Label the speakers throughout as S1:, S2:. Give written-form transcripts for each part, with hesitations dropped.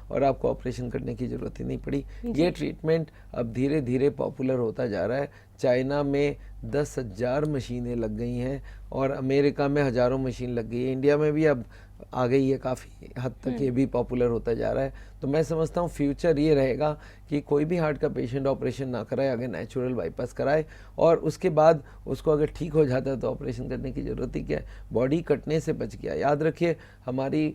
S1: और आपको ऑपरेशन करने की ज़रूरत ही नहीं पड़ी। ये ट्रीटमेंट अब धीरे धीरे पॉपुलर होता जा रहा है। चाइना में 10,000 मशीनें लग गई हैं और अमेरिका में हज़ारों मशीन लग गई है। इंडिया में भी अब आ गई है, काफ़ी हद तक ये भी पॉपुलर होता जा रहा है। तो मैं समझता हूँ फ्यूचर ये रहेगा कि कोई भी हार्ट का पेशेंट ऑपरेशन ना कराए, अगर नेचुरल बाईपास कराए और उसके बाद उसको अगर ठीक हो जाता है तो ऑपरेशन करने की ज़रूरत ही क्या है। बॉडी कटने से बच गया। याद रखिए, हमारी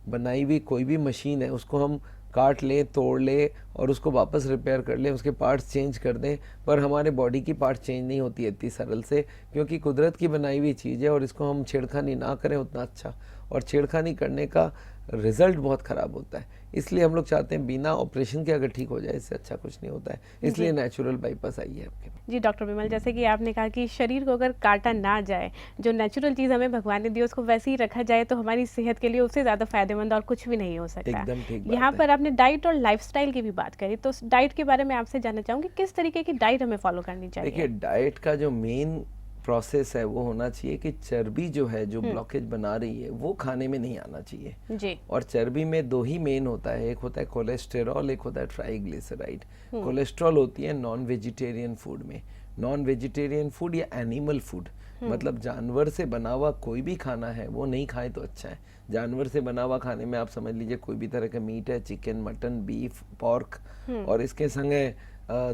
S1: बनाई हुई कोई भी मशीन है उसको हम काट लें, तोड़ लें और उसको वापस रिपेयर कर लें, उसके पार्ट्स चेंज कर दें, पर हमारे बॉडी की पार्ट चेंज नहीं होती है इतनी सरल से, क्योंकि कुदरत की बनाई हुई चीज़ है और इसको हम छेड़खानी ना करें उतना अच्छा। और छेड़खानी करने का रिजल्ट बहुत ख़राब होता है। इसलिए हम लोग चाहते हैं बिना ऑपरेशन के अगर ठीक हो जाए, इससे अच्छा कुछ नहीं होता है। इसलिए नेचुरल बाईपास आई है आपके पास।
S2: जी डॉक्टर विमल, जैसे कि आपने कहा कि शरीर को अगर काटा ना जाए, जो नेचुरल चीज़ हमें भगवान ने दी उसको वैसे ही रखा जाए तो हमारी सेहत के लिए उससे ज़्यादा फायदेमंद और कुछ भी नहीं हो सकता।
S1: एकदम ठीक
S2: यहाँ
S1: बात है।
S2: पर आपने डाइट और लाइफस्टाइल की भी बात करी, तो उस डाइट के बारे में आपसे जानना चाहूँगी, किस तरीके की डाइट हमें फॉलो करनी
S1: देखिए,
S2: चाहिए?
S1: डाइट का जो मेन प्रोसेस है वो होना चाहिए कि चर्बी जो है, जो ब्लॉकेज बना रही है, वो खाने में नहीं आना चाहिए।
S2: जी।
S1: और चर्बी में दो ही मेन होता है, एक होता है कोलेस्टेरॉल, एक होता है ट्राइग्लिसराइड। कोलेस्ट्रॉल होती है नॉन वेजिटेरियन फूड में। नॉन वेजिटेरियन फूड या एनिमल फूड, मतलब जानवर से बना हुआ कोई भी खाना है वो नहीं खाएं तो अच्छा है। जानवर से बना हुआ खाने में आप समझ लीजिए कोई भी तरह का मीट है, चिकन, मटन, बीफ, पोर्क, और इसके संग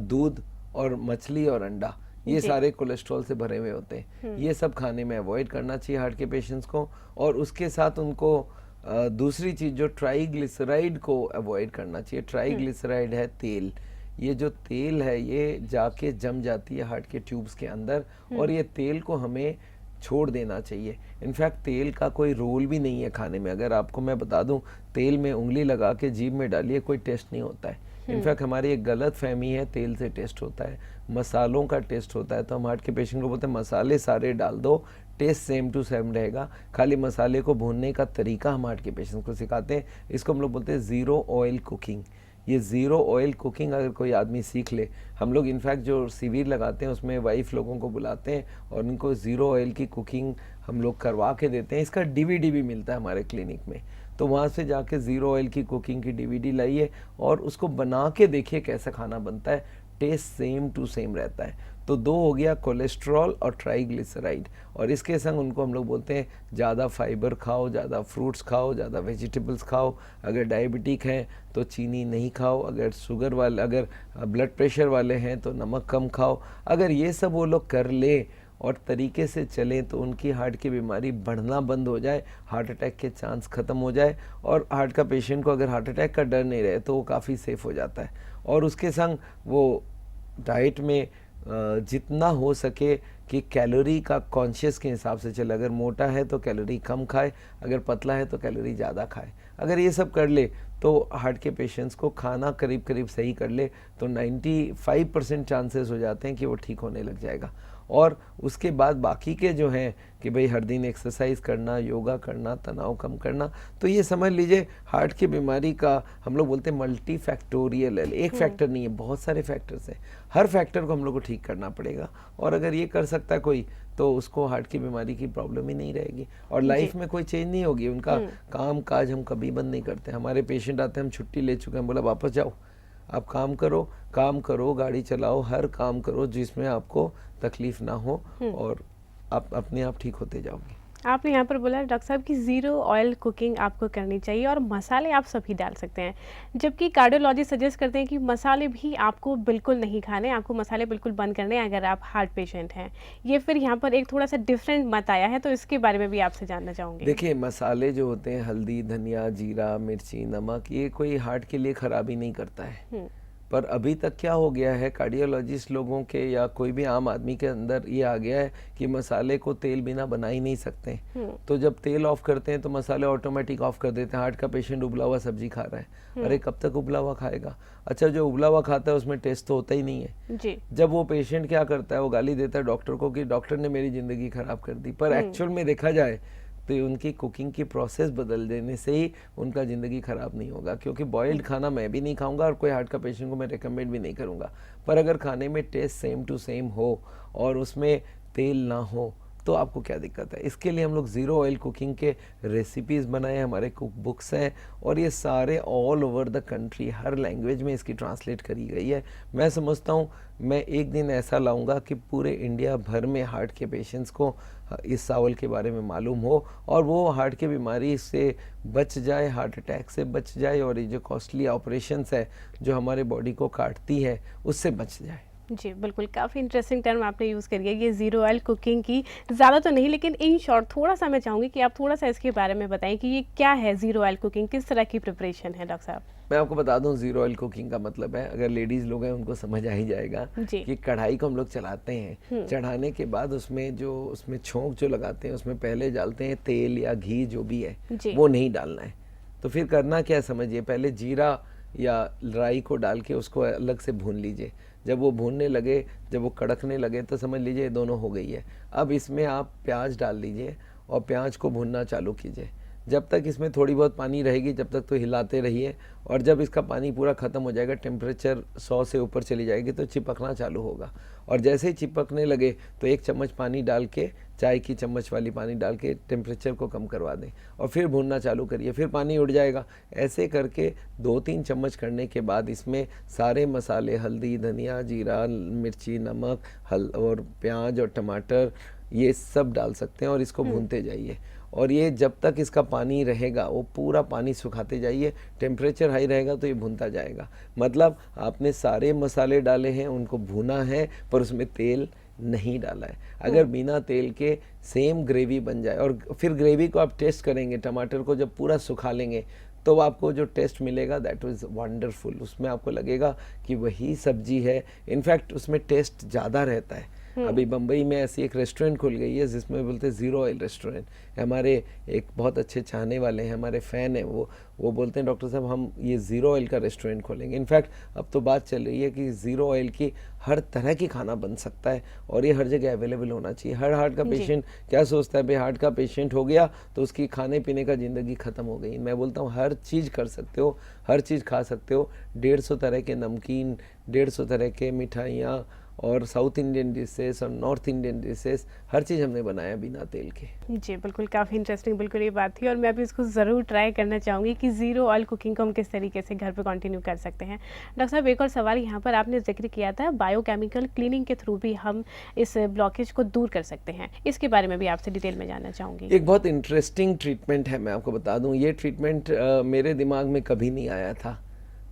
S1: दूध और मछली और अंडा, ये सारे कोलेस्ट्रॉल से भरे हुए होते हैं। ये सब खाने में अवॉइड करना चाहिए हार्ट के पेशेंट्स को। और उसके साथ उनको दूसरी चीज़ जो ट्राइग्लिसराइड को अवॉइड करना चाहिए। ट्राइग्लिसराइड है तेल। ये जो तेल है ये जाके जम जाती है हार्ट के ट्यूब्स के अंदर, और ये तेल को हमें छोड़ देना चाहिए। इनफैक्ट तेल का कोई रोल भी नहीं है खाने में। अगर आपको मैं बता दूं, तेल में उंगली लगा के जीभ में डालिए, कोई टेस्ट नहीं होता है। इनफैक्ट हमारी एक गलत फहमी है, तेल से टेस्ट होता है, मसालों का टेस्ट होता है। तो हम हार्ट के पेशेंट को बोलते हैं मसाले सारे डाल दो, टेस्ट सेम टू सेम रहेगा। खाली मसाले को भूनने का तरीका हम हार्ट के पेशेंट को सिखाते हैं। इसको हम लोग बोलते हैं ज़ीरो ऑयल कुकिंग। ये ज़ीरो ऑयल कुकिंग अगर कोई आदमी सीख ले, हम लोग इनफैक्ट जो शिविर लगाते हैं उसमें वाइफ लोगों को बुलाते हैं और उनको ज़ीरो ऑयल की कुकिंग हम लोग करवा के देते हैं। इसका डीवीडी भी मिलता है हमारे क्लिनिक में, तो वहाँ से जाके ज़ीरो ऑयल की कुकिंग की डीवीडी लाइए और उसको बना के देखिए कैसा खाना बनता है। टेस्ट सेम टू सेम रहता है। तो दो हो गया, कोलेस्ट्रॉल और ट्राइग्लिसराइड। और इसके संग उनको हम लोग बोलते हैं ज़्यादा फाइबर खाओ, ज़्यादा फ्रूट्स खाओ, ज़्यादा वेजिटेबल्स खाओ। अगर डायबिटिक हैं तो चीनी नहीं खाओ, अगर शुगर वाले, अगर ब्लड प्रेशर वाले हैं तो नमक कम खाओ। अगर ये सब वो लोग कर ले और तरीके से चलें तो उनकी हार्ट की बीमारी बढ़ना बंद हो जाए, हार्ट अटैक के चांस ख़त्म हो जाए। और हार्ट का पेशेंट को अगर हार्ट अटैक का डर नहीं रहे तो वो काफ़ी सेफ हो जाता है। और उसके संग वो डाइट में जितना हो सके कि कैलोरी का कॉन्शियस के हिसाब से चले। अगर मोटा है तो कैलोरी कम खाए, अगर पतला है तो कैलोरी ज़्यादा खाए। अगर ये सब कर ले तो हार्ट के पेशेंट्स को खाना करीब करीब सही कर ले तो 95% चांसेस हो जाते हैं कि वो ठीक होने लग जाएगा। और उसके बाद बाकी के जो हैं कि भाई हर दिन एक्सरसाइज करना, योगा करना, तनाव कम करना, तो ये समझ लीजिए हार्ट की बीमारी का हम लोग बोलते हैं मल्टी फैक्टोरियल है। एक फैक्टर नहीं है, बहुत सारे फैक्टर्स हैं। हर फैक्टर को हम लोग को ठीक करना पड़ेगा और अगर ये कर सकता है कोई तो उसको हार्ट की बीमारी की प्रॉब्लम ही नहीं रहेगी और लाइफ में कोई चेंज नहीं होगी। उनका काम काज हम कभी बंद नहीं करते। हमारे पेशेंट आते हैं, हम छुट्टी ले चुके हैं, बोला वापस जाओ, आप काम करो, गाड़ी चलाओ, हर काम करो जिसमें आपको तकलीफ ना हो और आप अपने आप ठीक होते जाओगे।
S2: आपने यहाँ पर बोला डॉक्टर साहब कि ज़ीरो ऑयल कुकिंग आपको करनी चाहिए और मसाले आप सभी डाल सकते हैं, जबकि कार्डियोलॉजिस्ट सजेस्ट करते हैं कि मसाले भी आपको बिल्कुल नहीं खाने, आपको मसाले बिल्कुल बंद करने हैं अगर आप हार्ट पेशेंट हैं। ये फिर यहाँ पर एक थोड़ा सा डिफरेंट मत आया है, तो इसके बारे में भी आपसे जानना चाहूँगी।
S1: देखिए, मसाले जो होते हैं, हल्दी, धनिया, जीरा, मिर्ची, नमक, ये कोई हार्ट के लिए खराबी नहीं करता है। पर अभी तक क्या हो गया है, कार्डियोलॉजिस्ट लोगों के या कोई भी आम आदमी के अंदर ये आ गया है कि मसाले को तेल बिना बना ही नहीं सकते। तो जब तेल ऑफ करते हैं तो मसाले ऑटोमेटिक ऑफ कर देते हैं। हार्ट का पेशेंट उबला हुआ सब्जी खा रहा है, अरे कब तक उबला हुआ खाएगा। अच्छा, जो उबला हुआ खाता है उसमें टेस्ट तो होता ही नहीं है
S2: जी।
S1: जब वो पेशेंट क्या करता है, वो गाली देता है डॉक्टर को कि डॉक्टर ने मेरी ज़िंदगी ख़राब कर दी। पर एक्चुअल में देखा जाए तो उनकी कुकिंग की प्रोसेस बदल देने से ही उनका ज़िंदगी ख़राब नहीं होगा। क्योंकि बॉइल्ड खाना मैं भी नहीं खाऊंगा और कोई हार्ट का पेशेंट को मैं रिकमेंड भी नहीं करूंगा। पर अगर खाने में टेस्ट सेम टू सेम हो और उसमें तेल ना हो तो आपको क्या दिक्कत है। इसके लिए हम लोग ज़ीरो ऑयल कुकिंग के रेसिपीज़ बनाए, हमारे कुक बुक्स हैं और ये सारे all over the country her language में इसकी ट्रांसलेट करी गई है। मैं समझता हूँ मैं एक दिन ऐसा लाऊंगा कि पूरे इंडिया भर में हार्ट के पेशेंट्स को इस चावल के बारे में मालूम हो और वो हार्ट की बीमारी से बच जाए, हार्ट अटैक से बच जाए और ये जो कॉस्टली ऑपरेशंस है जो हमारे बॉडी को काटती है उससे बच जाए।
S2: जी बिल्कुल, काफ़ी इंटरेस्टिंग टर्म आपने यूज़ करी है ये ज़ीरो ऑयल कुकिंग की। ज़्यादा तो नहीं लेकिन इन शॉर्ट थोड़ा सा मैं चाहूँगी कि आप थोड़ा सा इसके बारे में बताएं कि ये क्या है ज़ीरो ऑयल कुकिंग, किस तरह की प्रिपरेशन है डॉक्टर साहब।
S1: मैं आपको बता दूं ज़ीरो ऑयल कुकिंग का मतलब है, अगर लेडीज़ लोग हैं उनको समझ आ ही जाएगा कि कढ़ाई को हम लोग चलाते हैं, चढ़ाने के बाद उसमें छोंक जो लगाते हैं उसमें पहले डालते हैं तेल या घी जो भी है वो नहीं डालना है। तो फिर करना क्या समझिए, पहले जीरा या राई को डाल के उसको अलग से भून लीजिए। जब वो भूनने लगे, जब वो कड़कने लगे तो समझ लीजिए दोनों हो गई है। अब इसमें आप प्याज डाल लीजिए और प्याज को भूनना चालू कीजिए। जब तक इसमें थोड़ी बहुत पानी रहेगी जब तक तो हिलाते रहिए और जब इसका पानी पूरा ख़त्म हो जाएगा, टेम्परेचर 100 से ऊपर चली जाएगी तो चिपकना चालू होगा और जैसे ही चिपकने लगे तो 1 चम्मच पानी डाल के, चाय की चम्मच वाली पानी डाल के टेम्परेचर को कम करवा दें और फिर भूनना चालू करिए, फिर पानी उड़ जाएगा। ऐसे करके 2-3 चम्मच करने के बाद इसमें सारे मसाले, हल्दी, धनिया, जीरा, मिर्ची, नमक और प्याज और टमाटर ये सब डाल सकते हैं और इसको भूनते जाइए। और ये जब तक इसका पानी रहेगा वो पूरा पानी सुखाते जाइए, टेम्परेचर हाई रहेगा तो ये भुनता जाएगा। मतलब आपने सारे मसाले डाले हैं, उनको भुना है पर उसमें तेल नहीं डाला है। अगर बिना तेल के सेम ग्रेवी बन जाए और फिर ग्रेवी को आप टेस्ट करेंगे, टमाटर को जब पूरा सुखा लेंगे तो आपको जो टेस्ट मिलेगा दैट इज़ वंडरफुल। उसमें आपको लगेगा कि वही सब्जी है, इनफैक्ट उसमें टेस्ट ज़्यादा रहता है। अभी बम्बई में ऐसी एक रेस्टोरेंट खुल गई है जिसमें बोलते हैं ज़ीरो ऑयल रेस्टोरेंट। हमारे एक बहुत अच्छे चाहने वाले हैं, हमारे फ़ैन हैं, वो बोलते हैं डॉक्टर साहब हम ये ज़ीरो ऑयल का रेस्टोरेंट खोलेंगे। इनफैक्ट अब तो बात चल रही है कि ज़ीरो ऑयल की हर तरह की खाना बन सकता है और ये हर जगह अवेलेबल होना चाहिए। हर हार्ट का पेशेंट क्या सोचता है, भाई हार्ट का पेशेंट हो गया तो उसकी खाने पीने का ज़िंदगी ख़त्म हो गई। मैं बोलता हूँ हर चीज़ कर सकते हो, हर चीज़ खा सकते हो। 150 तरह के नमकीन, 150 तरह के मिठाइयाँ और साउथ इंडियन डिशेस और नॉर्थ इंडियन डिशेस, हर चीज़ हमने बनाया बिना तेल के।
S2: जी बिल्कुल, काफ़ी इंटरेस्टिंग बिल्कुल ये बात थी और मैं भी इसको ज़रूर ट्राई करना चाहूँगी कि ज़ीरो ऑयल कुकिंग को हम किस तरीके से घर पे कंटिन्यू कर सकते हैं। डॉक्टर साहब एक और सवाल यहाँ पर आपने जिक्र किया था बायोकेमिकल क्लीनिंग के थ्रू भी हम इस ब्लॉकेज को दूर कर सकते हैं, इसके बारे में भी आपसे डिटेल में जानना चाहूँगी।
S1: एक बहुत इंटरेस्टिंग ट्रीटमेंट है, मैं आपको बता दूँ। ये ट्रीटमेंट मेरे दिमाग में कभी नहीं आया था।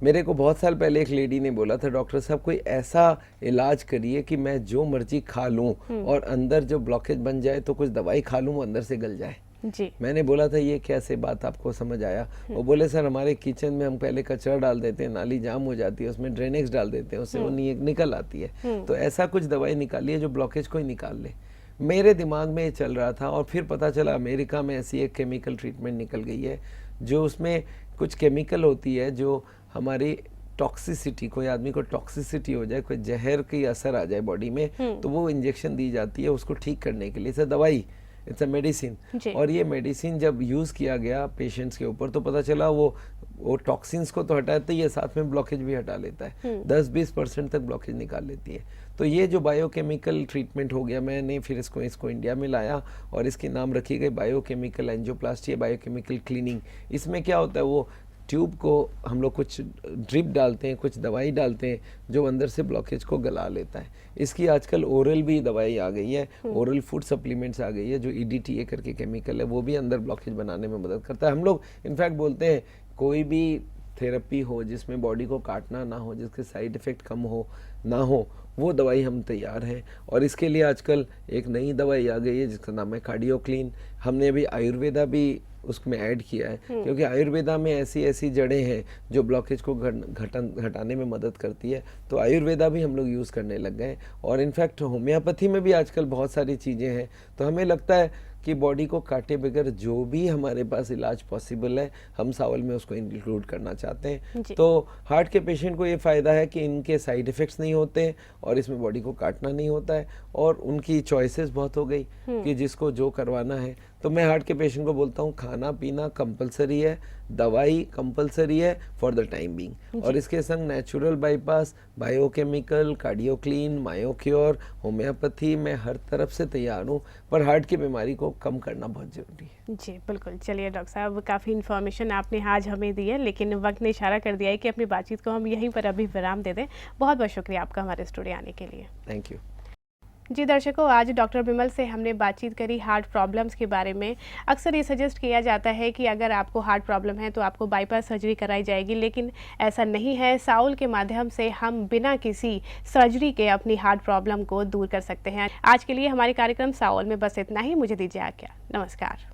S1: मेरे को बहुत साल पहले एक लेडी ने बोला था डॉक्टर साहब कोई ऐसा इलाज करिए कि मैं जो मर्जी खा लूं और अंदर जो ब्लॉकेज बन जाए तो कुछ दवाई खा लूं वो अंदर से गल जाए।
S2: जी।
S1: मैंने बोला था ये कैसे बात आपको समझ आया? वो बोले सर हमारे किचन में हम पहले कचरा डाल देते हैं, नाली जाम हो जाती है, उसमें ड्रेनेक्स डाल देते हैं, उससे वो निकल आती है, तो ऐसा कुछ दवाई निकालिए जो ब्लॉकेज को ही निकाल ले। मेरे दिमाग में ये चल रहा था और फिर पता चला अमेरिका में ऐसी एक केमिकल ट्रीटमेंट निकल गई है जो उसमें कुछ केमिकल होती है जो हमारी टॉक्सिसिटी, कोई आदमी को टॉक्सिसिटी हो जाए, कोई जहर की असर आ जाए बॉडी में, तो वो इंजेक्शन दी जाती है उसको ठीक करने के लिए। इट्स अ दवाई, इट्स अ मेडिसिन। और ये मेडिसिन जब यूज़ किया गया पेशेंट्स के ऊपर तो पता चला वो टॉक्सिन्स को तो हटाता ही है, साथ में ब्लॉकेज भी हटा लेता है। 10-20% तक ब्लॉकेज निकाल लेती है। तो ये जो बायोकेमिकल ट्रीटमेंट हो गया, मैंने फिर इसको इंडिया में लाया और इसकी नाम रखी गई बायोकेमिकल एंजियोप्लास्टी या बायोकेमिकल क्लीनिंग। इसमें क्या होता है, वो ट्यूब को हम लोग कुछ ड्रिप डालते हैं, कुछ दवाई डालते हैं जो अंदर से ब्लॉकेज को गला लेता है। इसकी आजकल ओरल भी दवाई आ गई है, ओरल फूड सप्लीमेंट्स आ गई है जो EDTA करके केमिकल है, वो भी अंदर ब्लॉकेज बनाने में मदद करता है। हम लोग इनफैक्ट बोलते हैं कोई भी थेरेपी हो जिसमें बॉडी को काटना ना हो, जिसके साइड इफ़ेक्ट कम हो ना हो, वो दवाई हम तैयार हैं। और इसके लिए आजकल एक नई दवाई आ गई है जिसका नाम है कार्डियोक्लीन। हमने अभी आयुर्वेदा भी उसमें ऐड किया है क्योंकि आयुर्वेदा में ऐसी जड़ें हैं जो ब्लॉकेज को घटाने में मदद करती है, तो आयुर्वेदा भी हम लोग यूज़ करने लग गए। और इनफैक्ट होम्योपैथी में भी आजकल बहुत सारी चीज़ें हैं। तो हमें लगता है कि बॉडी को काटे बगैर जो भी हमारे पास इलाज पॉसिबल है हम सावल में उसको इंक्लूड करना चाहते हैं। तो हार्ट के पेशेंट को ये फ़ायदा है कि इनके साइड इफ़ेक्ट्स नहीं होते और इसमें बॉडी को काटना नहीं होता है और उनकी चॉइसेस बहुत हो गई कि जिसको जो करवाना है। तो मैं हार्ट के पेशेंट को बोलता हूँ खाना पीना कंपलसरी है, दवाई कंपलसरी है फॉर द टाइम बीइंग, और इसके संग नेचुरल बाईपास, बायोकेमिकल, कार्डियोक्लीन, मायोक्योर, होम्योपैथी, मैं हर तरफ से तैयार हूँ, पर हार्ट की बीमारी को कम करना बहुत ज़रूरी है।
S2: जी बिल्कुल। चलिए डॉक्टर साहब, काफ़ी इन्फॉर्मेशन आपने आज हमें दी है, लेकिन वक्त ने इशारा कर दिया है कि अपनी बातचीत को हम यहीं पर अभी विराम दे दें। बहुत बहुत शुक्रिया आपका हमारे स्टूडियो आने के लिए।
S1: Thank you.
S2: जी दर्शकों, आज डॉक्टर बिमल से हमने बातचीत करी हार्ट प्रॉब्लम्स के बारे में। अक्सर ये सजेस्ट किया जाता है कि अगर आपको हार्ट प्रॉब्लम है तो आपको बाईपास सर्जरी कराई जाएगी, लेकिन ऐसा नहीं है। साउल के माध्यम से हम बिना किसी सर्जरी के अपनी हार्ट प्रॉब्लम को दूर कर सकते हैं। आज के लिए हमारे कार्यक्रम साउल में बस इतना ही। मुझे दीजिए आज्ञा। नमस्कार।